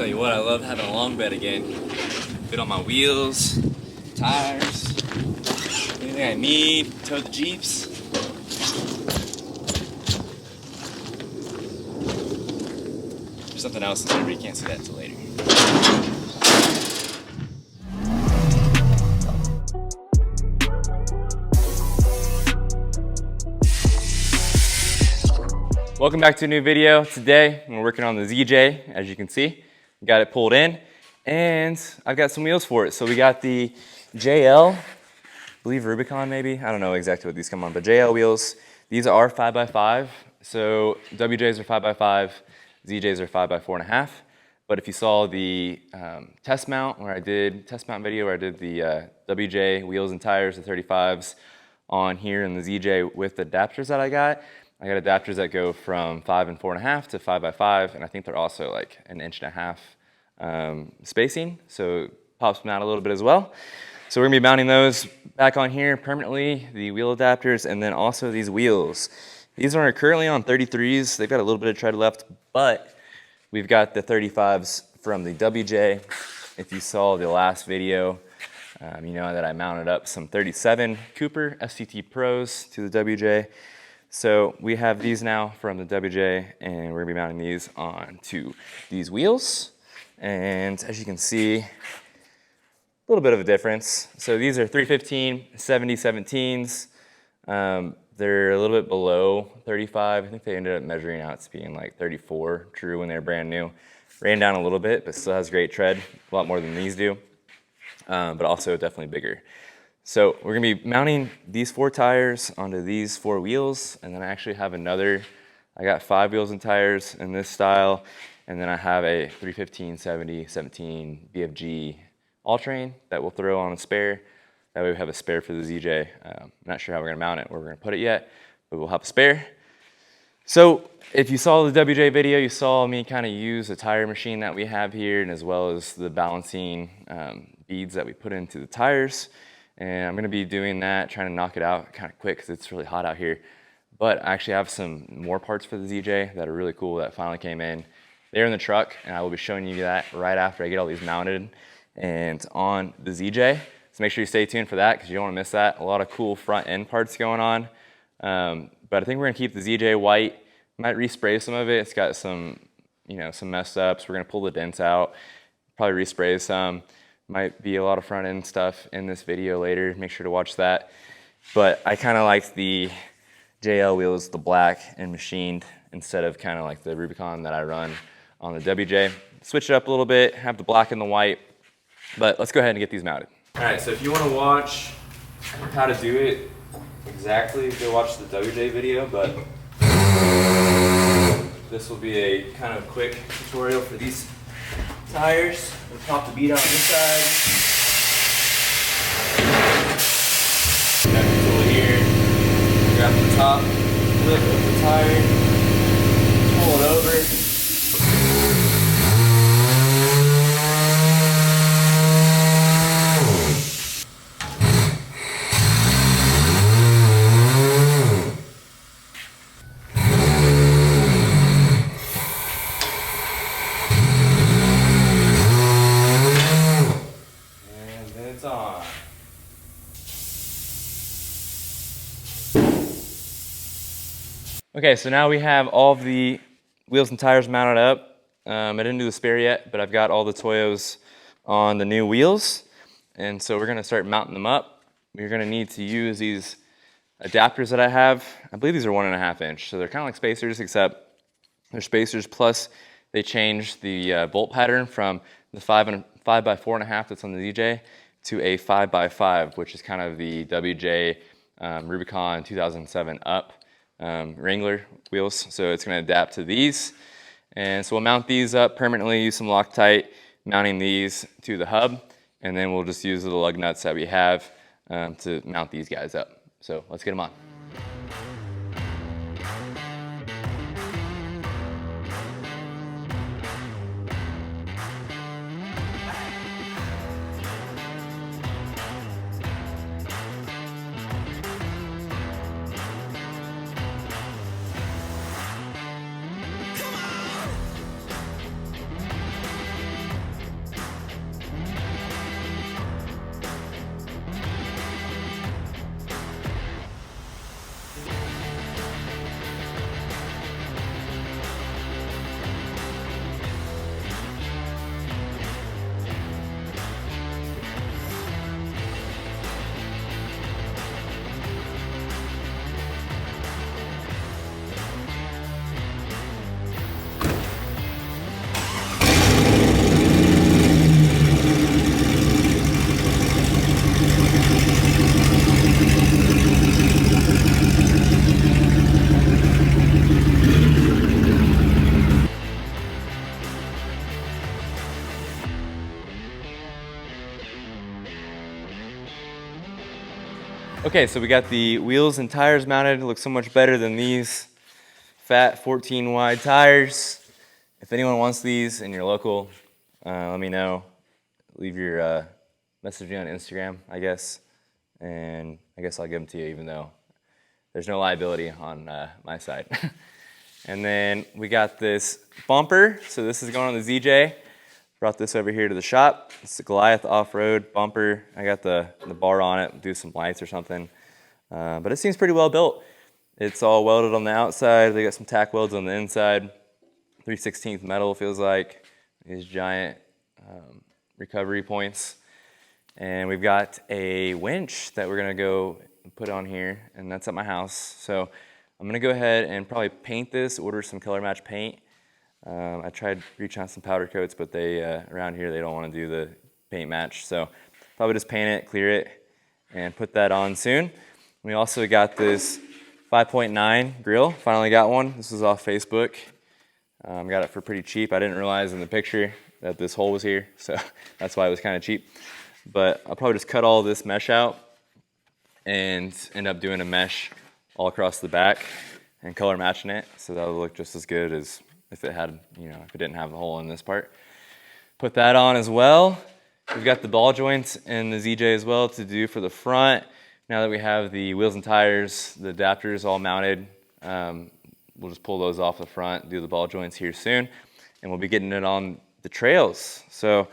Tell you what, I love having a long bed again. Fit on my wheels, tires, anything I need, tow the Jeeps. There's something else in there, but you can't see that until later. Welcome back to a new video. Today, we're working on the ZJ, as you can see. We got it pulled in, and I've got some wheels for it. So we got the JL, I believe Rubicon maybe. I don't know exactly what these come on, but JL wheels. These are 5x5. So WJs are 5x5, ZJs are 5x4.5. But if you saw the test mount video where I did the WJ wheels and tires, the 35s on here, and the ZJ with the adapters that I got adapters that go from 5 and 4.5 to 5x5, and I think they're also like 1.5 inch spacing, so it pops them out a little bit as well. So we're gonna be mounting those back on here permanently, the wheel adapters, and then also these wheels. These are currently on 33s. They've got a little bit of tread left, but we've got the 35s from the WJ. If you saw the last video, you know that I mounted up some 37 Cooper STT Pros to the WJ. So we have these now from the WJ, and we're gonna be mounting these onto these wheels. And as you can see, a little bit of a difference. So these are 315 70/17s. They're a little bit below 35. I think they ended up measuring out to being like 34 true when they were brand new. Ran down a little bit, but still has great tread, a lot more than these do, but also definitely bigger. So we're gonna be mounting these 4 tires onto these 4 wheels, and then I actually have I got 5 wheels and tires in this style, and then I have a 315 70/17 BFG all-terrain that we'll throw on a spare. That way we have a spare for the ZJ. I'm not sure how we're gonna mount it, where we're gonna put it yet, but we'll have a spare. So if you saw the WJ video, you saw me kind of use the tire machine that we have here, and as well as the balancing beads that we put into the tires. And I'm gonna be doing that, trying to knock it out kind of quick because it's really hot out here. But I actually have some more parts for the ZJ that are really cool that finally came in. They're in the truck, and I will be showing you that right after I get all these mounted and on the ZJ. So make sure you stay tuned for that because you don't wanna miss that. A lot of cool front end parts going on. But I think we're gonna keep the ZJ white. Might respray some of it. It's got some, some messed ups. We're gonna pull the dents out, probably respray some. Might be a lot of front end stuff in this video later. Make sure to watch that. But I kind of like the JL wheels, the black and machined, instead of kind of like the Rubicon that I run on the WJ. Switch it up a little bit, have the black and the white. But let's go ahead and get these mounted. All right, so if you want to watch how to do it exactly, go watch the WJ video, but this will be a kind of quick tutorial for these tires. We'll pop the bead out on this side. Grab the tool here. Grab the top lip of the tire. Pull it over. Okay, so now we have all of the wheels and tires mounted up. I didn't do the spare yet, but I've got all the Toyos on the new wheels. And so we're gonna start mounting them up. We're gonna need to use these adapters that I have. I believe these are 1.5 inch. So they're kind of like spacers, except they're spacers plus they changed the bolt pattern from the 5x4.5 that's on the ZJ to a 5x5, which is kind of the WJ Rubicon 2007 up. Wrangler wheels, so it's going to adapt to these. And so we'll mount these up permanently, use some Loctite, mounting these to the hub, and then we'll just use the lug nuts that we have to mount these guys up. So let's get them on. Okay, so we got the wheels and tires mounted. It looks so much better than these fat 14 wide tires. If anyone wants these in your local, let me know. Leave your message me on Instagram, I guess, and I guess I'll give them to you, even though there's no liability on my side. And then we got this bumper. So this is going on the ZJ. Brought this over here to the shop. It's the Goliath off-road bumper. I got the bar on it, do some lights or something. But it seems pretty well built. It's all welded on the outside. They got some tack welds on the inside. 3/16 metal, feels like. These giant recovery points. And we've got a winch that we're gonna go put on here, and that's at my house. So I'm gonna go ahead and probably paint this, order some color match paint. I tried reaching out some powder coats, but they around here they don't want to do the paint match. So probably just paint it, clear it, and put that on soon. We also got this 5.9 grill. Finally got one. This is off Facebook. Got it for pretty cheap. I didn't realize in the picture that this hole was here, so that's why it was kind of cheap. But I'll probably just cut all this mesh out and end up doing a mesh all across the back and color matching it, so that'll look just as good as if it had, you know, if it didn't have a hole in this part. Put that on as well. We've got the ball joints in the ZJ as well to do for the front. Now that we have the wheels and tires, the adapters all mounted, we'll just pull those off the front, do the ball joints here soon, and we'll be getting it on the trails. So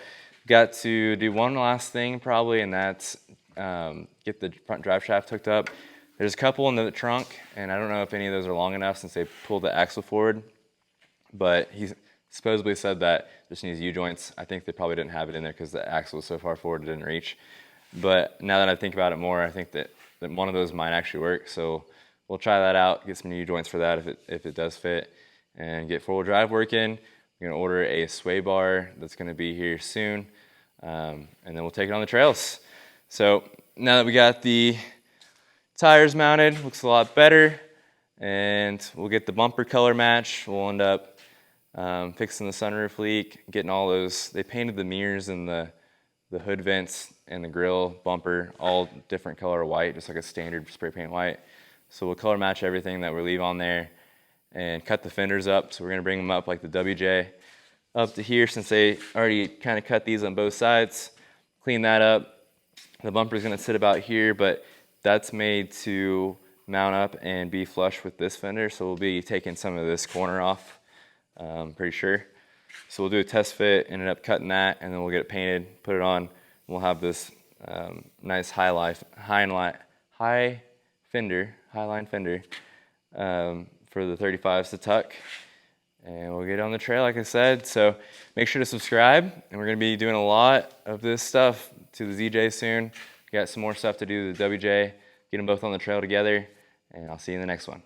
got to do one last thing probably, and that's get the front drive shaft hooked up. There's a couple in the trunk, and I don't know if any of those are long enough since they pulled the axle forward. But he supposedly said that just needs U-joints. I think they probably didn't have it in there because the axle was so far forward it didn't reach. But now that I think about it more, I think that one of those might actually work. So we'll try that out, get some U-joints for that if it does fit, and get four-wheel drive working. We're going to order a sway bar that's going to be here soon, and then we'll take it on the trails. So now that we got the tires mounted, looks a lot better, and we'll get the bumper color match. We'll end up fixing the sunroof leak, getting all those. They painted the mirrors and the hood vents and the grill bumper all different color white, just like a standard spray paint white. So we'll color match everything that we leave on there and cut the fenders up. So we're gonna bring them up like the WJ up to here, since they already kind of cut these on both sides. Clean that up. The bumper's gonna sit about here, but that's made to mount up and be flush with this fender. So we'll be taking some of this corner off. Pretty sure. So we'll do a test fit, ended up cutting that, and then we'll get it painted, put it on, and we'll have this nice highline fender for the 35s to tuck, and we'll get on the trail like I said. So make sure to subscribe, and we're going to be doing a lot of this stuff to the ZJ soon. We got some more stuff to do to the WJ, get them both on the trail together, and I'll see you in the next one.